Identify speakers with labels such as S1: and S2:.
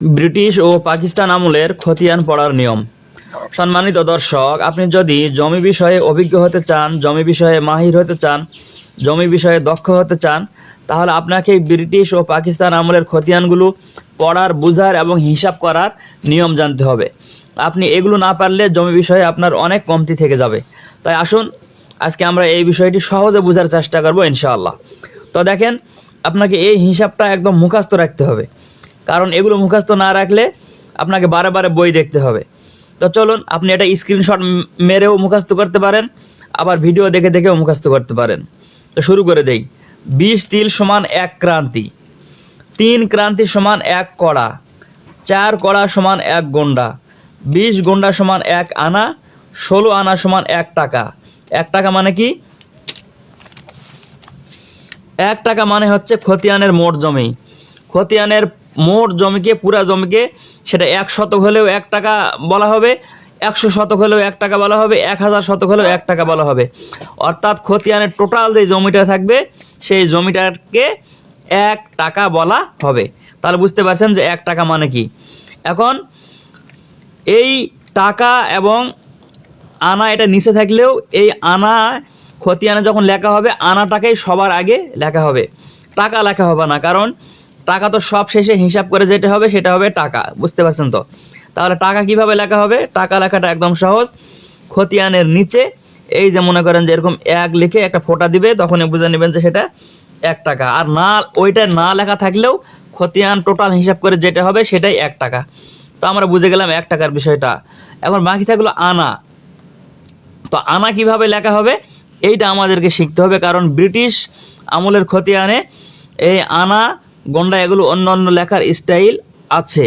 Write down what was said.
S1: British ও পাকিস্তান আমলের খতিয়ান পড়ার নিয়ম। সম্মানিত দর্শক, আপনি যদি জমি বিষয়ে অভিজ্ঞ হতে চান, জমি বিষয়ে মাহির হতে চান, জমি বিষয়ে দক্ষ হতে চান, তাহলে আপনাকে ব্রিটিশ ও পাকিস্তান আমলের খতিয়ানগুলো পড়ার, বুঝার এবং হিসাব করার নিয়ম জানতে হবে। আপনি এগুলো না পারলে জমি বিষয়ে আপনার অনেক কমতি থেকে যাবে। তাই আসুন আজকে আমরা এই বিষয়টি সহজে বোঝার চেষ্টা করব ইনশাআল্লাহ। তো দেখেন, আপনাকে এই হিসাবটা একদম মুখস্থ রাখতে হবে, কারণ এগুলো মুখস্থ না রাখলে আপনাকে বারে বারে বই দেখতে হবে। তো চলুন, আপনি এটা স্ক্রিনশট মেরেও মুখস্থ করতে পারেন, আবার ভিডিও দেখে দেখেও মুখস্থ করতে পারেন। তো শুরু করে দেই। 20 তিল সমান 1 ক্রান্তি, 3 ক্রান্তি সমান 1 কড়া, 4 কড়া সমান 1 গন্ডা, 20 গন্ডা সমান 1 আনা, 16 আনা সমান 1 টাকা। 1 টাকা মানে কি? 1 টাকা মানে হচ্ছে খতিয়ানের মোট জমি। খতিয়ানের মোট জমিকে, পুরা জমিকে, সেটা 1 শতক হলেও 1 টাকা বলা হবে, 100 শতক হলেও 1 টাকা বলা হবে, 1000 শতক হলেও 1 টাকা বলা হবে। অর্থাৎ খতিয়ানের টোটাল যে জমিটা থাকবে সেই জমিটাকে 1 টাকা বলা হবে। তাহলে বুঝতে পারছেন যে 1 টাকা মানে কি। এখন এই টাকা এবং আনা এটা নিচে থাকলেও এই আনা খতিয়ানে যখন লেখা হবে, আনাটাকেই সবার আগে লেখা হবে, টাকা লেখা হবে না। কারণ টাকা তো সব শেষে হিসাব করে যেটা হবে সেটা হবে টাকা। বুঝতে পারছেন তো? তাহলে টাকা কিভাবে লেখা হবে? টাকা লেখাটা একদম সহজ। খতিয়ানের নিচে এই যে মনে করেন যে এরকম 1 লিখে একটা ফোঁটা দিবে, তখনই বুঝে নেবেন যে সেটা 1 টাকা। আর না, ওইটা না লেখা থাকলেও খতিয়ান টোটাল হিসাব করে যেটা হবে সেটাই 1 টাকা। তো আমরা বুঝে গেলাম 1 টাকার বিষয়টা। এখন বাকি থাকলো আনা। তো আনা কিভাবে লেখা হবে এইটা আমাদেরকে শিখতে হবে, কারণ ব্রিটিশ আমলের খতিয়ানে এই আনা, গন্ডা এগুলো অন্য অন্য লেখার স্টাইল আছে।